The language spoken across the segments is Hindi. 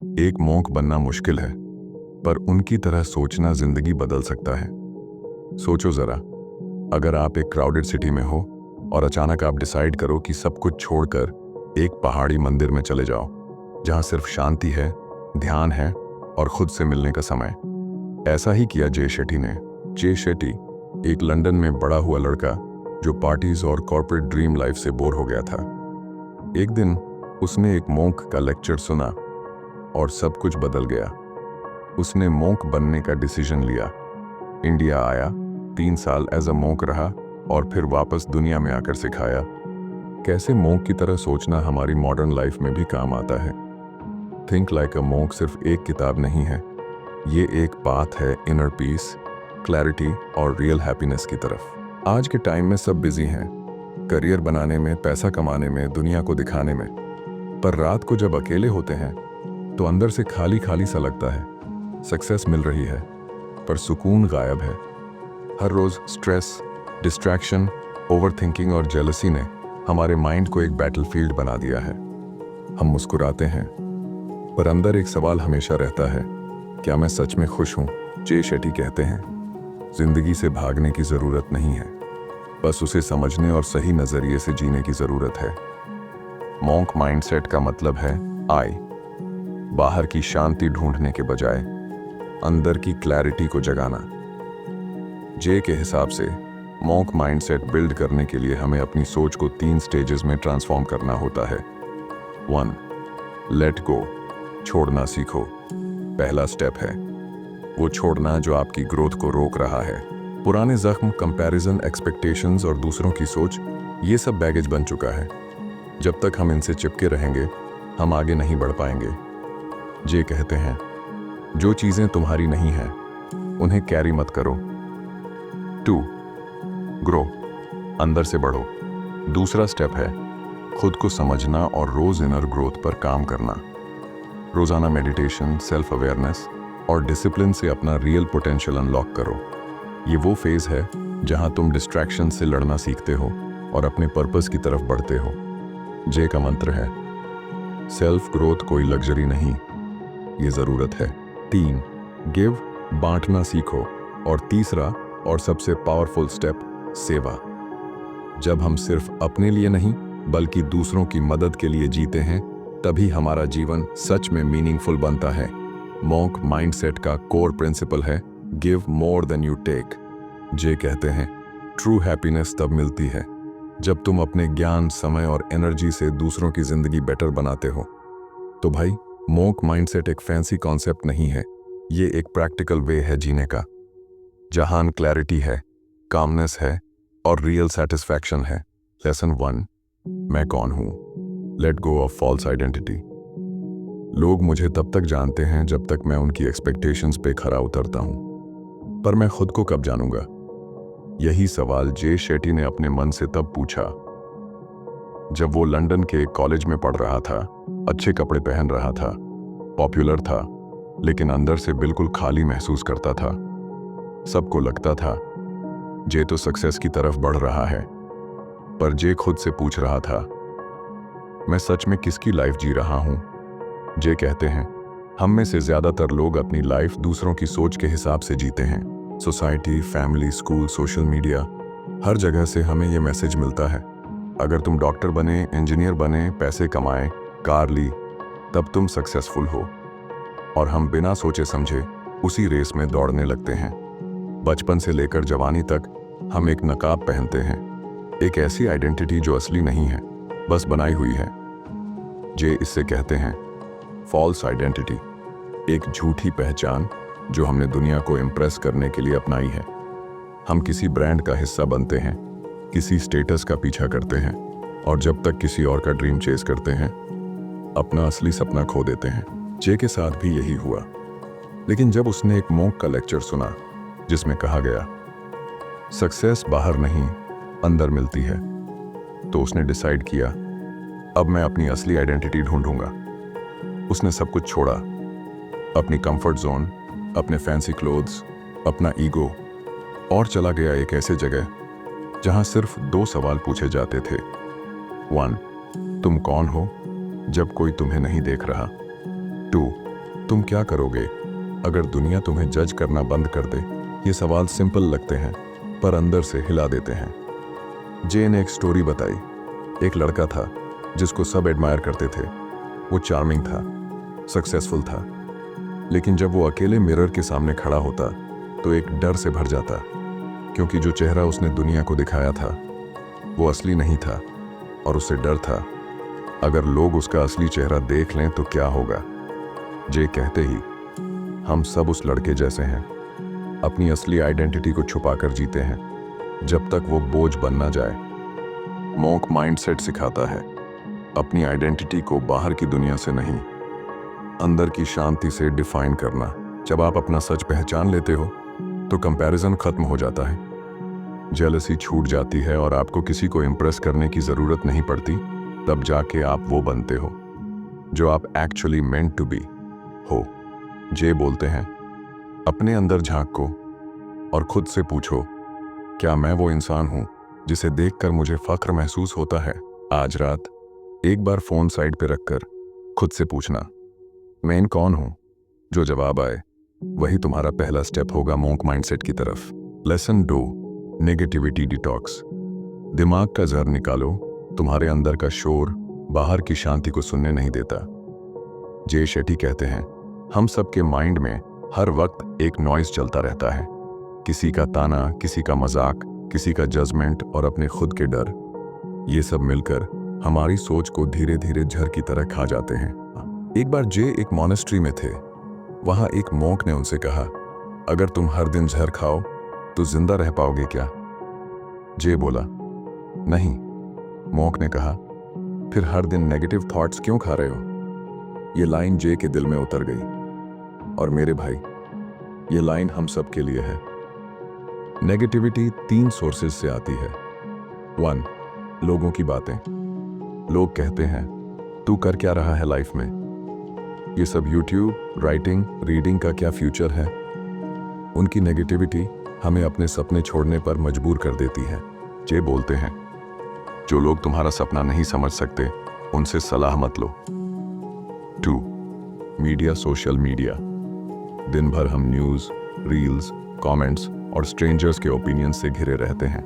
एक मोंक बनना मुश्किल है, पर उनकी तरह सोचना जिंदगी बदल सकता है। सोचो जरा, अगर आप एक क्राउडेड सिटी में हो और अचानक आप डिसाइड करो कि सब कुछ छोड़कर एक पहाड़ी मंदिर में चले जाओ, जहां सिर्फ शांति है, ध्यान है और खुद से मिलने का समय। ऐसा ही किया जे शेट्टी ने। जे शेट्टी एक लंदन में बड़ा हुआ लड़का जो पार्टीज और कॉर्पोरेट ड्रीम लाइफ से बोर हो गया था। एक दिन उसने एक मोंक का लेक्चर सुना और सब कुछ बदल गया। उसने मोंक बनने का डिसीजन लिया, इंडिया आया, 3 साल एज अ मोंक रहा और फिर वापस दुनिया में आकर सिखाया कैसे मोंक की तरह सोचना हमारी मॉडर्न लाइफ में भी काम आता है। थिंक लाइक अ मोंक सिर्फ एक किताब नहीं है, ये एक पाथ है इनर पीस, क्लैरिटी और रियल हैप्पीनेस की तरफ। आज के टाइम में सब बिजी हैं, करियर बनाने में, पैसा कमाने में, दुनिया को दिखाने में, पर रात को जब अकेले होते हैं तो अंदर से खाली खाली सा लगता है। सक्सेस मिल रही है पर सुकून गायब है। हर रोज स्ट्रेस, डिस्ट्रैक्शन, ओवरथिंकिंग और जेलसी ने हमारे माइंड को एक बैटलफील्ड बना दिया है। हम मुस्कुराते हैं पर अंदर एक सवाल हमेशा रहता है, क्या मैं सच में खुश हूं? जे शेट्टी कहते हैं, जिंदगी से भागने की जरूरत नहीं है, बस उसे समझने और सही नजरिए से जीने की जरूरत है। मोंक माइंडसेट का मतलब है आई, बाहर की शांति ढूंढने के बजाय अंदर की क्लैरिटी को जगाना। जे के हिसाब से मोंक माइंडसेट बिल्ड करने के लिए हमें अपनी सोच को 3 स्टेजेस में ट्रांसफॉर्म करना होता है। 1. लेट गो, छोड़ना सीखो। पहला स्टेप है वो छोड़ना जो आपकी ग्रोथ को रोक रहा है। पुराने जख्म, कंपैरिजन, एक्सपेक्टेशंस और दूसरों की सोच, ये सब बैगेज बन चुका है। जब तक हम इनसे चिपके रहेंगे हम आगे नहीं बढ़ पाएंगे। जे कहते हैं, जो चीजें तुम्हारी नहीं हैं उन्हें कैरी मत करो। 2. ग्रो, अंदर से बढ़ो। दूसरा स्टेप है खुद को समझना और रोज इनर ग्रोथ पर काम करना। रोजाना मेडिटेशन, सेल्फ अवेयरनेस और डिसिप्लिन से अपना रियल पोटेंशियल अनलॉक करो। ये वो फेज है जहां तुम डिस्ट्रैक्शन से लड़ना सीखते हो और अपने पर्पस की तरफ बढ़ते हो। जे का मंत्र है, सेल्फ ग्रोथ कोई लग्जरी नहीं, ये जरूरत है। 3. गिव, बांटना सीखो। और तीसरा और सबसे पावरफुल स्टेप, सेवा। जब हम सिर्फ अपने लिए नहीं बल्कि दूसरों की मदद के लिए जीते हैं, तभी हमारा जीवन सच में मीनिंगफुल बनता है। मोंक माइंडसेट का कोर प्रिंसिपल है give more than you take. जे कहते हैं, ट्रू हैप्पीनेस तब मिलती है जब तुम अपने ज्ञान, समय और एनर्जी से दूसरों की जिंदगी बेटर बनाते हो। तो भाई, मोंक माइंडसेट एक फैंसी कॉन्सेप्ट नहीं है, ये एक प्रैक्टिकल वे है जीने का, जहां क्लैरिटी है, कामनेस है और रियल सेटिस्फैक्शन है। लेसन 1, मैं कौन हूं? Let go of false identity. लोग मुझे तब तक जानते हैं जब तक मैं उनकी एक्सपेक्टेशंस पे खरा उतरता हूं, पर मैं खुद को कब जानूंगा? यही सवाल जे शेट्टी ने अपने मन से तब पूछा जब वो लंदन के कॉलेज में पढ़ रहा था, अच्छे कपड़े पहन रहा था, पॉपुलर था, लेकिन अंदर से बिल्कुल खाली महसूस करता था। सबको लगता था जे तो सक्सेस की तरफ बढ़ रहा है, पर जे खुद से पूछ रहा था, मैं सच में किसकी लाइफ जी रहा हूं? जे कहते हैं, हम में से ज्यादातर लोग अपनी लाइफ दूसरों की सोच के हिसाब से जीते हैं। Society, family, school, social media, हर जगह से हमें ये मैसेज मिलता है, अगर तुम डॉक्टर बने, इंजीनियर बने, पैसे कमाए, कार ली, तब तुम सक्सेसफुल हो। और हम बिना सोचे समझे उसी रेस में दौड़ने लगते हैं। बचपन से लेकर जवानी तक हम एक नकाब पहनते हैं, एक ऐसी आइडेंटिटी जो असली नहीं है, बस बनाई हुई है। जे इससे कहते हैं फॉल्स आइडेंटिटी, एक झूठी पहचान जो हमने दुनिया को इम्प्रेस करने के लिए अपनाई है। हम किसी ब्रांड का हिस्सा बनते हैं, किसी स्टेटस का पीछा करते हैं और जब तक किसी और का ड्रीम चेस करते हैं, अपना असली सपना खो देते हैं। जे के साथ भी यही हुआ, लेकिन जब उसने एक मोंक का लेक्चर सुना जिसमें कहा गया सक्सेस बाहर नहीं अंदर मिलती है, तो उसने डिसाइड किया अब मैं अपनी असली आइडेंटिटी ढूंढूंगा। उसने सब कुछ छोड़ा, अपनी कंफर्ट जोन, अपने फैंसी क्लोथ्स, अपना ईगो, और चला गया एक ऐसे जगह जहां सिर्फ 2 सवाल पूछे जाते थे। 1, तुम कौन हो जब कोई तुम्हें नहीं देख रहा? 2, तुम क्या करोगे अगर दुनिया तुम्हें जज करना बंद कर दे? ये सवाल सिंपल लगते हैं पर अंदर से हिला देते हैं। जे ने एक स्टोरी बताई। एक लड़का था जिसको सब एडमायर करते थे। वो चार्मिंग था, सक्सेसफुल था, लेकिन जब वो अकेले मिरर के सामने खड़ा होता तो एक डर से भर जाता, क्योंकि जो चेहरा उसने दुनिया को दिखाया था वो असली नहीं था और उससे डर था अगर लोग उसका असली चेहरा देख लें तो क्या होगा। जे कहते ही हम सब उस लड़के जैसे हैं, अपनी असली आइडेंटिटी को छुपाकर जीते हैं जब तक वो बोझ बन ना जाए। मॉन्क माइंडसेट सिखाता है अपनी आइडेंटिटी को बाहर की दुनिया से नहीं, अंदर की शांति से डिफाइन करना। जब आप अपना सच पहचान लेते हो तो कंपैरिजन खत्म हो जाता है, जेलसी छूट जाती है और आपको किसी को इम्प्रेस करने की जरूरत नहीं पड़ती। तब जाके आप वो बनते हो जो आप एक्चुअली मेंट टू बी हो। जे बोलते हैं अपने अंदर झांको और खुद से पूछो, क्या मैं वो इंसान हूं जिसे देखकर मुझे फख्र महसूस होता है? आज रात एक बार फोन साइड पे रखकर खुद से पूछना, मैं कौन हूं? जो जवाब आए वही तुम्हारा पहला स्टेप होगा मॉन्क माइंडसेट की तरफ। Lesson 2, negativity detox. दिमाग का जहर निकालो। तुम्हारे अंदर का शोर बाहर की शांति को सुनने नहीं देता। जे शेट्टी कहते हैं हम सबके माइंड में हर वक्त एक नॉइज चलता रहता है, किसी का ताना, किसी का मजाक, किसी का जजमेंट और अपने खुद के डर। ये सब मिलकर हमारी सोच को धीरे धीरे जहर की तरह खा जाते हैं। एक बार जे एक मॉनेस्ट्री में थे। वहां एक मॉन्क ने उनसे कहा, अगर तुम हर दिन जहर खाओ तो जिंदा रह पाओगे क्या? जे बोला, नहीं। मॉन्क ने कहा, फिर हर दिन नेगेटिव थॉट्स क्यों खा रहे हो? ये लाइन जे के दिल में उतर गई। और मेरे भाई, ये लाइन हम सब के लिए है। नेगेटिविटी 3 सोर्सेज से आती है। 1, लोगों की बातें। लोग कहते हैं तू कर क्या रहा है लाइफ में? ये सब यूट्यूब, राइटिंग, रीडिंग का क्या फ्यूचर है? उनकी नेगेटिविटी हमें अपने सपने छोड़ने पर मजबूर कर देती है। जे बोलते हैं जो लोग तुम्हारा सपना नहीं समझ सकते उनसे सलाह मत लो। 2, मीडिया, सोशल मीडिया। दिन भर हम न्यूज़, रील्स, कमेंट्स और स्ट्रेंजर्स के ओपिनियन से घिरे रहते हैं।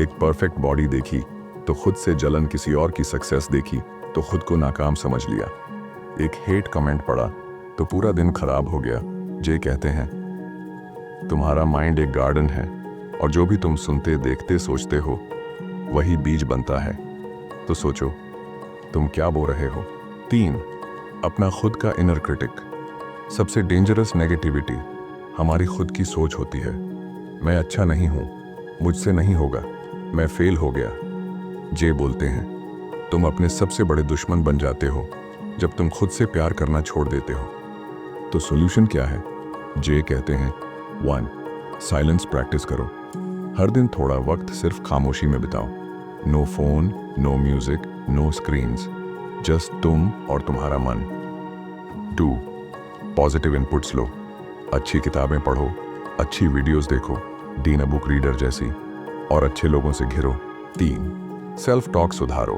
एक परफेक्ट बॉडी देखी तो खुद से जलन, किसी और की सक्सेस देखी तो खुद को नाकाम समझ लिया, एक हेट कमेंट पढ़ा तो पूरा दिन खराब हो गया। जे कहते हैं तुम्हारा माइंड एक गार्डन है और जो भी तुम सुनते, देखते, सोचते हो वही बीज बनता है। तो सोचो तुम क्या बो रहे हो। 3, अपना खुद का इनर क्रिटिक। सबसे डेंजरस नेगेटिविटी हमारी खुद की सोच होती है। मैं अच्छा नहीं हूं, मुझसे नहीं होगा, मैं फेल हो गया। जे बोलते हैं तुम अपने सबसे बड़े दुश्मन बन जाते हो जब तुम खुद से प्यार करना छोड़ देते हो। तो सॉल्यूशन क्या है? जे कहते हैं 1, साइलेंस प्रैक्टिस करो। हर दिन थोड़ा वक्त सिर्फ खामोशी में बिताओ। No phone, no music, no screens, just तुम और तुम्हारा मन। 2, पॉजिटिव इनपुट्स लो। अच्छी किताबें पढ़ो, अच्छी वीडियोस देखो, डीन बुक रीडर जैसी, और अच्छे लोगों से घिरो। 3, सेल्फ टॉक सुधारो।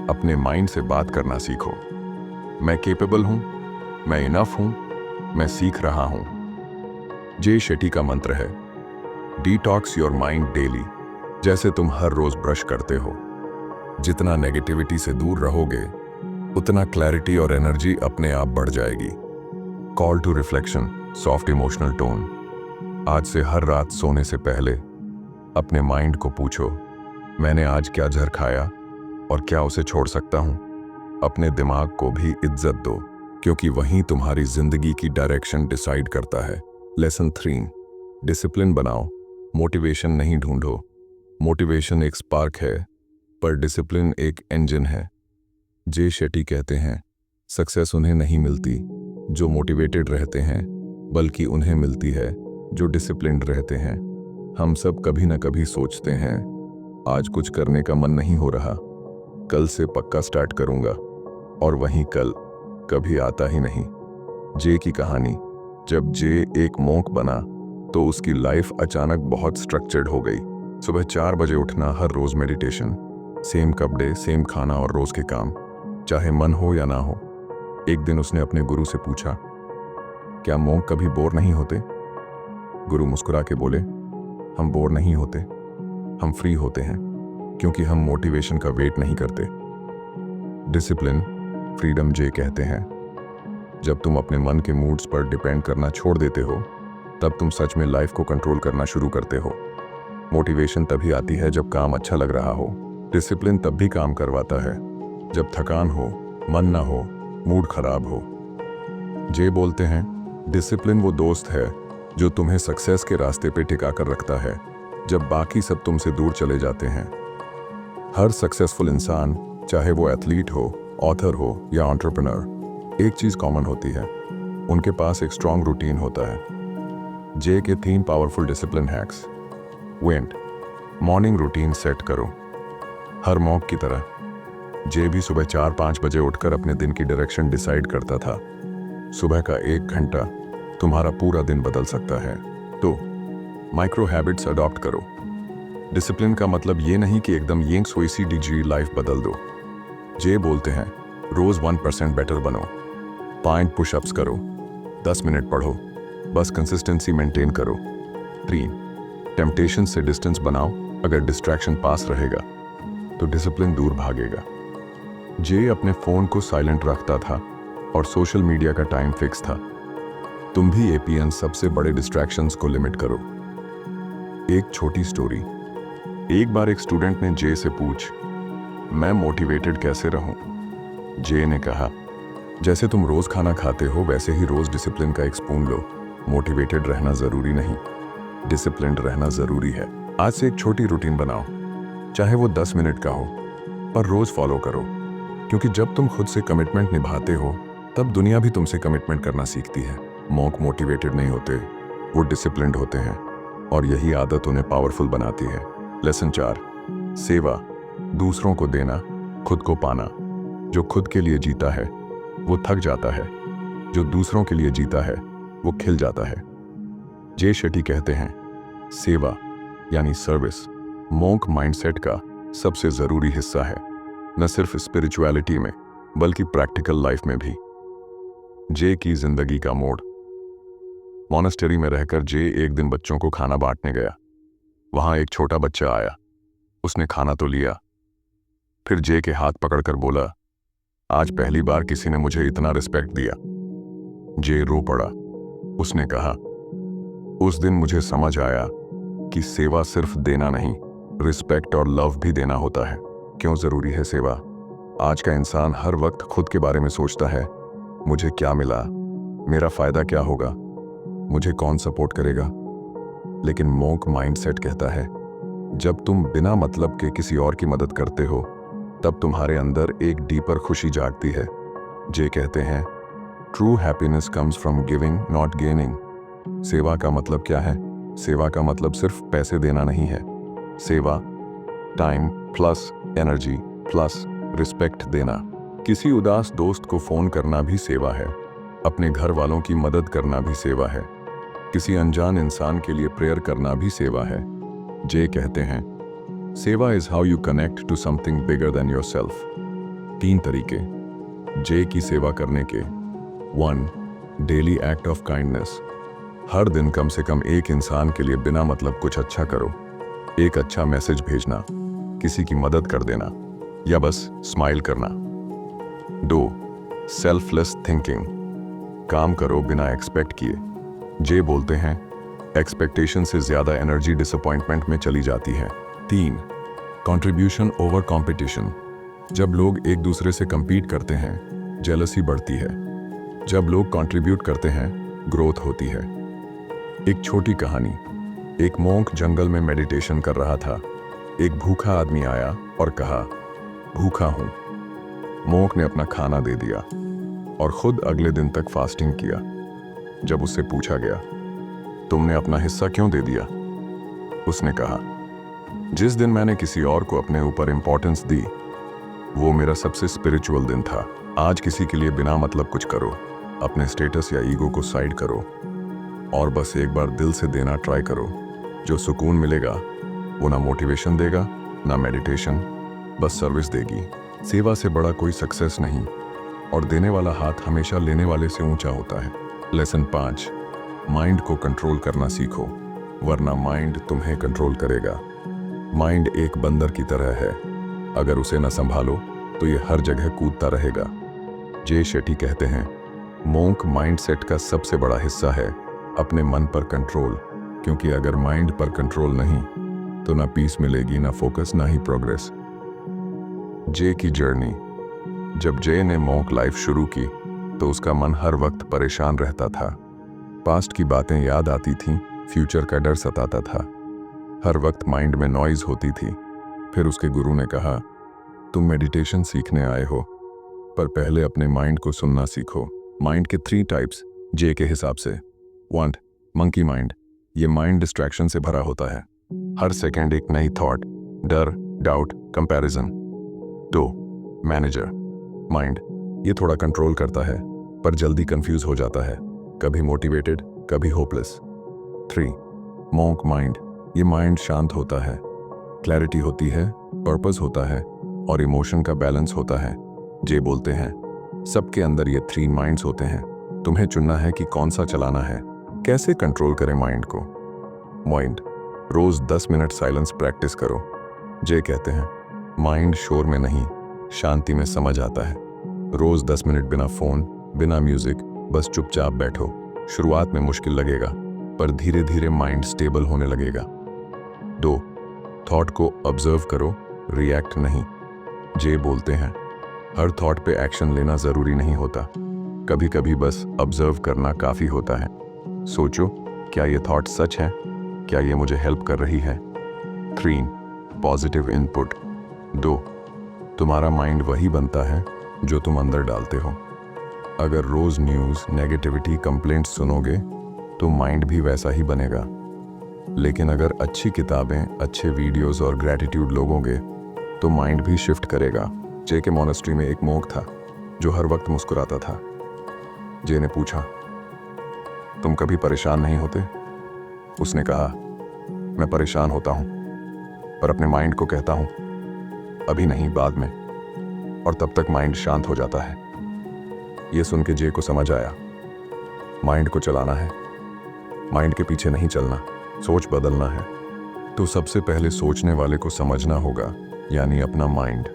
अपने माइंड से बात करना सीखो। मैं केपेबल हूं, मैं इनफ हूं, मैं सीख रहा हूं। जे शेट्टी का मंत्र है डिटॉक्स योर माइंड डेली। जैसे तुम हर रोज ब्रश करते हो, जितना नेगेटिविटी से दूर रहोगे उतना क्लैरिटी और एनर्जी अपने आप बढ़ जाएगी। Call to reflection, soft emotional tone. आज से हर रात सोने से पहले अपने माइंड को पूछो, मैंने आज क्या जहर खाया और क्या उसे छोड़ सकता हूं? अपने दिमाग को भी इज्जत दो, क्योंकि वहीं तुम्हारी जिंदगी की डायरेक्शन डिसाइड करता है। लेसन 3, डिसिप्लिन बनाओ। मोटिवेशन नहीं ढूंढो। मोटिवेशन एक स्पार्क है, पर डिसिप्लिन एक इंजन है। जे शेट्टी कहते हैं सक्सेस उन्हें नहीं मिलती जो मोटिवेटेड रहते हैं, बल्कि उन्हें मिलती है जो डिसिप्लिन्ड रहते हैं। हम सब कभी ना कभी सोचते हैं आज कुछ करने का मन नहीं हो रहा, कल से पक्का स्टार्ट करूंगा, और वहीं कल कभी आता ही नहीं। जे की कहानी, जब जे एक मॉन्क बना तो उसकी लाइफ अचानक बहुत स्ट्रक्चर्ड हो गई। सुबह 4 बजे उठना, हर रोज मेडिटेशन, सेम कपड़े, सेम खाना और रोज के काम, चाहे मन हो या ना हो। एक दिन उसने अपने गुरु से पूछा, क्या मोंक कभी बोर नहीं होते? गुरु मुस्कुरा के बोले, हम बोर नहीं होते, हम फ्री होते हैं, क्योंकि हम मोटिवेशन का वेट नहीं करते। डिसिप्लिन फ्रीडम जे कहते हैं। जब तुम अपने मन के मूड्स पर डिपेंड करना छोड़ देते हो, तब तुम सच में लाइफ को कंट्रोल करना शुरू करते हो। मोटिवेशन तभी आती है जब काम अच्छा लग रहा हो। डिसिप्लिन तब भी काम करवाता है जब थकान हो, मन ना हो, मूड खराब हो। जे बोलते हैं, डिसिप्लिन वो दोस्त है जो तुम्हें सक्सेस के रास्ते पे टिका कर रखता है जब बाकी सब तुमसे दूर चले जाते हैं। हर सक्सेसफुल इंसान, चाहे वो एथलीट हो, ऑथर हो या एंटरप्रेन्योर, एक चीज कॉमन होती है, उनके पास एक स्ट्रॉन्ग रूटीन होता है। जे के 3 powerful discipline hacks. Went morning routine set करो। हर मॉक की तरह जे भी सुबह 4-5 बजे उठकर अपने दिन की डायरेक्शन डिसाइड करता था। सुबह का 1 घंटा तुम्हारा पूरा दिन बदल सकता है। तो माइक्रो हैबिट्स अडॉप्ट करो। डिसिप्लिन का मतलब ये नहीं कि एकदम येंग सोईसी डिग्री लाइफ बदल दो। जे बोलते हैं, रोज 1% बेटर बनो। 5 पुशअप्स करो, 10 मिनट पढ़ो, बस कंसिस्टेंसी मेंटेन करो। 3 टेम्पटेशन से डिस्टेंस बनाओ। अगर डिस्ट्रैक्शन पास रहेगा तो डिसिप्लिन दूर भागेगा। जे अपने फोन को साइलेंट रखता था और सोशल मीडिया का टाइम फिक्स था। तुम भी एपीएन सबसे बड़े डिस्ट्रैक्शंस को लिमिट करो। एक छोटी स्टोरी। एक बार एक स्टूडेंट ने जे से पूछ, मैं मोटिवेटेड कैसे रहूं? जे ने कहा, जैसे तुम रोज खाना खाते हो वैसे ही रोज डिसिप्लिन का एक स्पून लो। मोटिवेटेड रहना जरूरी नहीं, डिसिप्लिन्ड रहना जरूरी है। आज से एक छोटी रूटीन बनाओ, चाहे वो 10 मिनट का हो, पर रोज फॉलो करो। क्योंकि जब तुम खुद से कमिटमेंट निभाते हो, तब दुनिया भी तुमसे कमिटमेंट करना सीखती है। मॉक मोटिवेटेड नहीं होते, वो डिसिप्लिन्ड होते हैं, और यही आदत उन्हें पावरफुल बनाती है। लेसन 4, सेवा। दूसरों को देना, खुद को पाना। जो खुद के लिए जीता है वो थक जाता है, जो दूसरों के लिए जीता है वो खिल जाता है। जे शेट्टी कहते हैं, सेवा यानी सर्विस मोंक माइंडसेट का सबसे जरूरी हिस्सा है, न सिर्फ स्पिरिचुअलिटी में बल्कि प्रैक्टिकल लाइफ में भी। जे की जिंदगी का मोड़। मॉनेस्टेरी में रहकर जे एक दिन बच्चों को खाना बांटने गया। वहां एक छोटा बच्चा आया। उसने खाना तो लिया, फिर जे के हाथ पकड़कर बोला, आज पहली बार किसी ने मुझे इतना रिस्पेक्ट दिया। जे रो पड़ा। उसने कहा, उस दिन मुझे समझ आया कि सेवा सिर्फ देना नहीं, रिस्पेक्ट और लव भी देना होता है। क्यों जरूरी है सेवा? आज का इंसान हर वक्त खुद के बारे में सोचता है, मुझे क्या मिला, मेरा फायदा क्या होगा, मुझे कौन सपोर्ट करेगा। लेकिन मोंक माइंडसेट कहता है, जब तुम बिना मतलब के किसी और की मदद करते हो, तब तुम्हारे अंदर एक डीपर खुशी जागती है। जे कहते हैं, true happiness comes from giving not gaining. सेवा का मतलब क्या है? सेवा का मतलब सिर्फ पैसे देना नहीं है। सेवा time plus energy plus respect देना। किसी उदास दोस्त को फोन करना भी सेवा है। अपने घर वालों की मदद करना भी सेवा है। किसी अनजान इंसान के लिए प्रेयर करना भी सेवा है। जे कहते हैं, सेवा is how you connect to something bigger than yourself. 3 तरीके जे की सेवा करने के। 1 डेली एक्ट ऑफ काइंडनेस। हर दिन कम से कम एक इंसान के लिए बिना मतलब कुछ अच्छा करो। एक अच्छा मैसेज भेजना, किसी की मदद कर देना, या बस स्माइल करना। 2 सेल्फलेस थिंकिंग। काम करो बिना एक्सपेक्ट किए। जे बोलते हैं, एक्सपेक्टेशन से ज्यादा एनर्जी डिसअपॉइंटमेंट में चली जाती है। 3 कंट्रीब्यूशन ओवर कंपटीशन। जब लोग एक दूसरे से compete करते हैं, जेलसी बढ़ती है। जब लोग कंट्रीब्यूट करते हैं, ग्रोथ होती है। एक छोटी कहानी। एक मोंक जंगल में मेडिटेशन कर रहा था। एक भूखा आदमी आया और कहा, भूखा हूं। मोंक ने अपना खाना दे दिया और खुद अगले दिन तक फास्टिंग किया। जब उससे पूछा गया, तुमने अपना हिस्सा क्यों दे दिया? उसने कहा, जिस दिन मैंने किसी और को अपने ऊपर इंपॉर्टेंस दी, वो मेरा सबसे स्पिरिचुअल दिन था। आज किसी के लिए बिना मतलब कुछ करो, अपने स्टेटस या ईगो को साइड करो और बस एक बार दिल से देना ट्राई करो। जो सुकून मिलेगा वो ना मोटिवेशन देगा ना मेडिटेशन, बस सर्विस देगी। सेवा से बड़ा कोई सक्सेस नहीं, और देने वाला हाथ हमेशा लेने वाले से ऊंचा होता है। लेसन 5, माइंड को कंट्रोल करना सीखो, वरना माइंड तुम्हें कंट्रोल करेगा। माइंड एक बंदर की तरह है, अगर उसे न संभालो तो ये हर जगह कूदता रहेगा। जे शेट्टी कहते हैं, मोंक माइंडसेट का सबसे बड़ा हिस्सा है अपने मन पर कंट्रोल, क्योंकि अगर माइंड पर कंट्रोल नहीं तो ना पीस मिलेगी, ना फोकस, ना ही प्रोग्रेस। जे की जर्नी। जब जे ने मोंक लाइफ शुरू की तो उसका मन हर वक्त परेशान रहता था। पास्ट की बातें याद आती थीं, फ्यूचर का डर सताता था, हर वक्त माइंड में नॉइज होती थी। फिर उसके गुरु ने कहा, तुम मेडिटेशन सीखने आए हो, पर पहले अपने माइंड को सुनना सीखो। माइंड के 3 टाइप्स जे के हिसाब से। 1, मंकी माइंड, ये माइंड डिस्ट्रैक्शन से भरा होता है, हर सेकंड एक नई थॉट, डर, डाउट, कंपैरिजन। 2, मैनेजर माइंड, ये थोड़ा कंट्रोल करता है पर जल्दी कंफ्यूज हो जाता है, कभी मोटिवेटेड कभी होपलेस। 3, मोंक माइंड, ये माइंड शांत होता है, क्लैरिटी होती है, पर्पस होता है और इमोशन का बैलेंस होता है। जे बोलते हैं, सबके अंदर ये 3 माइंड्स होते हैं, तुम्हें चुनना है कि कौन सा चलाना है। कैसे कंट्रोल करें माइंड को? माइंड, रोज 10 मिनट साइलेंस प्रैक्टिस करो। जे कहते हैं, माइंड शोर में नहीं, शांति में समझ आता है। रोज 10 मिनट बिना फोन, बिना म्यूजिक, बस चुपचाप बैठो। शुरुआत में मुश्किल लगेगा, पर धीरे धीरे माइंड स्टेबल होने लगेगा। 2, थॉट को ऑब्जर्व करो, रिएक्ट नहीं। जे बोलते हैं, हर थॉट पे एक्शन लेना जरूरी नहीं होता, कभी कभी बस ऑब्जर्व करना काफी होता है। सोचो, क्या ये थॉट सच है? क्या ये मुझे हेल्प कर रही है? 3, पॉजिटिव इनपुट। 2, तुम्हारा माइंड वही बनता है जो तुम अंदर डालते हो। अगर रोज न्यूज़, नेगेटिविटी, कंप्लेंट्स सुनोगे तो माइंड भी वैसा ही बनेगा। लेकिन अगर अच्छी किताबें, अच्छे वीडियोस और ग्रैटिट्यूड लोगोगे तो माइंड भी शिफ्ट करेगा। जे के मोनेस्ट्री में एक मोंक था जो हर वक्त मुस्कुराता था। जे ने पूछा, तुम कभी परेशान नहीं होते? उसने कहा, मैं परेशान होता हूं, पर अपने माइंड को कहता हूं अभी नहीं, बाद में, और तब तक माइंड शांत हो जाता है। यह सुन के जे को समझ आया, माइंड को चलाना है, माइंड के पीछे नहीं चलना, सोच बदलना है। तो सबसे पहले सोचने वाले को समझना होगा, यानी अपना माइंड।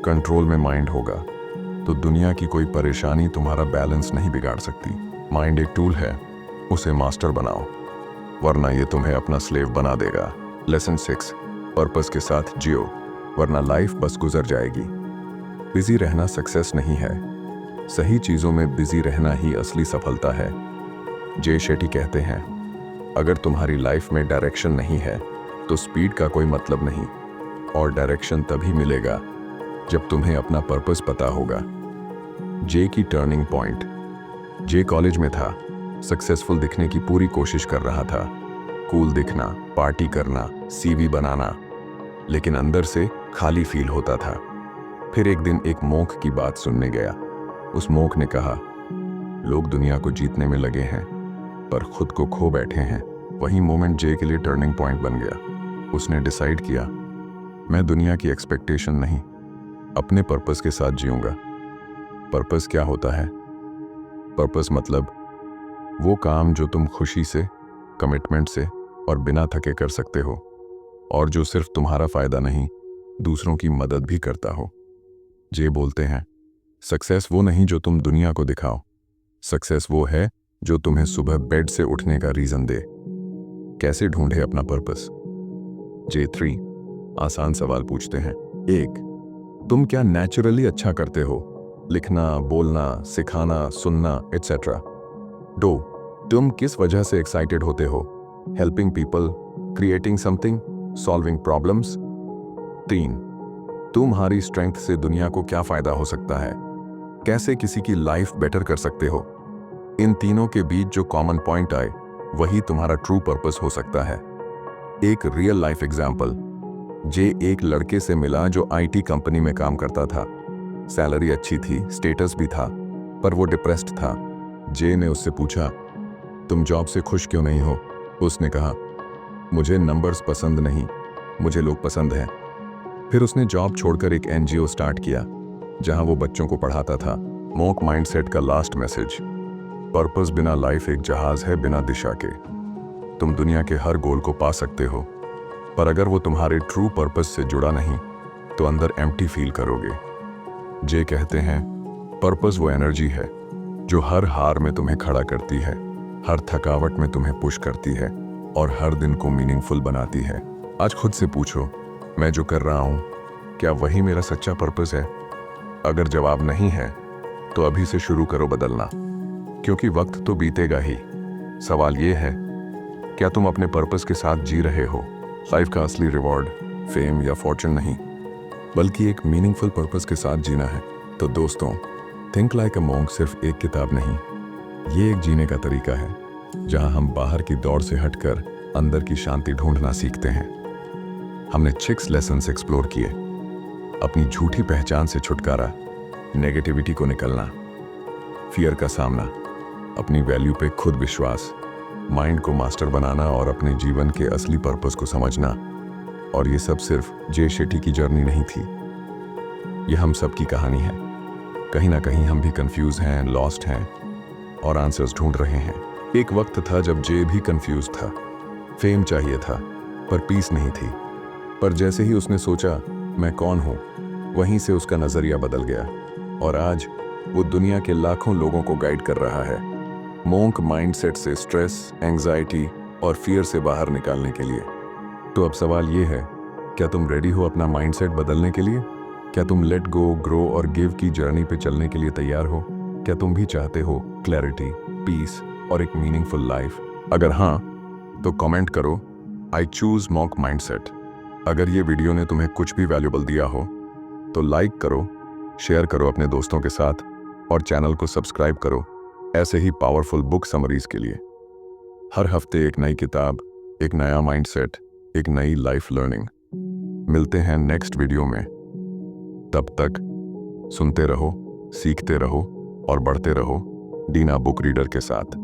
कंट्रोल में माइंड होगा तो दुनिया की कोई परेशानी तुम्हारा बैलेंस नहीं बिगाड़ सकती। माइंड एक टूल है, उसे मास्टर बनाओ, वरना ये तुम्हें अपना स्लेव बना देगा। लेसन 6, पर्पस के साथ जियो, वरना लाइफ बस गुजर जाएगी। बिजी रहना सक्सेस नहीं है, सही चीजों में बिजी रहना ही असली सफलता है। जे शेट्टी कहते हैं, अगर तुम्हारी लाइफ में डायरेक्शन नहीं है तो स्पीड का कोई मतलब नहीं, और डायरेक्शन तभी मिलेगा जब तुम्हें अपना पर्पस पता होगा। जे की टर्निंग पॉइंट। जे कॉलेज में था, सक्सेसफुल दिखने की पूरी कोशिश कर रहा था, कूल दिखना, पार्टी करना, सीवी बनाना, लेकिन अंदर से खाली फील होता था। फिर एक दिन एक मोंक की बात सुनने गया। उस मोंक ने कहा, लोग दुनिया को जीतने में लगे हैं पर खुद को खो बैठे हैं। वही मोमेंट जे के लिए टर्निंग पॉइंट बन गया। उसने डिसाइड किया, मैं दुनिया की एक्सपेक्टेशन नहीं, अपने पर्पस के साथ जीऊंगा। पर्पस क्या होता है? पर्पस मतलब वो काम जो तुम खुशी से, कमिटमेंट से और बिना थके कर सकते हो, और जो सिर्फ तुम्हारा फायदा नहीं, दूसरों की मदद भी करता हो। जे बोलते हैं, सक्सेस वो नहीं जो तुम दुनिया को दिखाओ, सक्सेस वो है जो तुम्हें सुबह बेड से उठने का रीजन दे। कैसे ढूंढे अपना पर्पस? जे 3 आसान सवाल पूछते हैं। 1, तुम क्या नेचुरली अच्छा करते हो? लिखना, बोलना, सिखाना, सुनना, एटसेट्रा। 2, तुम किस वजह से एक्साइटेड होते हो? Helping people, creating something, solving problems. 3, तुम्हारी स्ट्रेंथ से दुनिया को क्या फायदा हो सकता है? कैसे किसी की लाइफ बेटर कर सकते हो? इन तीनों के बीच जो कॉमन पॉइंट आए, वही तुम्हारा ट्रू पर्पस हो सकता है। एक रियल लाइफ एग्जाम्पल। जे एक लड़के से मिला जो आईटी कंपनी में काम करता था। सैलरी अच्छी थी, स्टेटस भी था, पर वो डिप्रेस्ड था। जे ने उससे पूछा, तुम जॉब से खुश क्यों नहीं हो? उसने कहा, मुझे नंबर्स पसंद नहीं, मुझे लोग पसंद हैं। फिर उसने जॉब छोड़कर एक एनजीओ स्टार्ट किया, जहां वो बच्चों को पढ़ाता था। मोंक माइंडसेट का लास्ट मैसेज, पर्पस बिना लाइफ एक जहाज है बिना दिशा के। तुम दुनिया के हर गोल को पा सकते हो, पर अगर वो तुम्हारे ट्रू पर्पस से जुड़ा नहीं तो अंदर एम्प्टी फील करोगे। जे कहते हैं पर्पस वो एनर्जी है जो हर हार में तुम्हें खड़ा करती है, हर थकावट में तुम्हें पुश करती है और हर दिन को मीनिंगफुल बनाती है। आज खुद से पूछो, मैं जो कर रहा हूँ क्या वही मेरा सच्चा पर्पस है? अगर जवाब नहीं है तो अभी से शुरू करो बदलना, क्योंकि वक्त तो बीतेगा ही। सवाल ये है, क्या तुम अपने पर्पस के साथ जी रहे हो? लाइफ का असली रिवॉर्ड फेम या फॉर्चून नहीं, बल्कि एक मीनिंगफुल पर्पस के साथ जीना है। तो दोस्तों, थिंक लाइक अ मॉन्क सिर्फ एक किताब नहीं, ये एक जीने का तरीका है जहां हम बाहर की दौड़ से हटकर अंदर की शांति ढूंढना सीखते हैं। हमने 6 लेसन्स एक्सप्लोर किए, अपनी झूठी पहचान से छुटकारा, नेगेटिविटी को निकलना, फियर का सामना, अपनी वैल्यू पे खुद विश्वास, माइंड को मास्टर बनाना और अपने जीवन के असली पर्पस को समझना। और ये सब सिर्फ जे शेट्टी की जर्नी नहीं थी, ये हम सब की कहानी है। कहीं ना कहीं हम भी कंफ्यूज हैं, लॉस्ट हैं और आंसर्स ढूंढ रहे हैं। एक वक्त था जब जे भी कंफ्यूज था, फेम चाहिए था पर पीस नहीं थी। पर जैसे ही उसने सोचा मैं कौन हूँ, वहीं से उसका नजरिया बदल गया और आज वो दुनिया के लाखों लोगों को गाइड कर रहा है मोंक माइंडसेट से स्ट्रेस, एंजाइटी और फियर से बाहर निकालने के लिए। तो अब सवाल ये है, क्या तुम रेडी हो अपना माइंडसेट बदलने के लिए? क्या तुम लेट गो, ग्रो और गिव की जर्नी पे चलने के लिए तैयार हो? क्या तुम भी चाहते हो क्लैरिटी, पीस और एक मीनिंगफुल लाइफ? अगर हाँ, तो कमेंट करो आई चूज मॉन्क माइंडसेट। अगर ये वीडियो ने तुम्हें कुछ भी वैल्यूबल दिया हो तो लाइक करो, शेयर करो अपने दोस्तों के साथ और चैनल को सब्सक्राइब करो ऐसे ही पावरफुल बुक समरीज के लिए। हर हफ्ते एक नई किताब, एक नया माइंडसेट, एक नई लाइफ लर्निंग। मिलते हैं नेक्स्ट वीडियो में। तब तक सुनते रहो, सीखते रहो और बढ़ते रहो डीना बुक रीडर के साथ।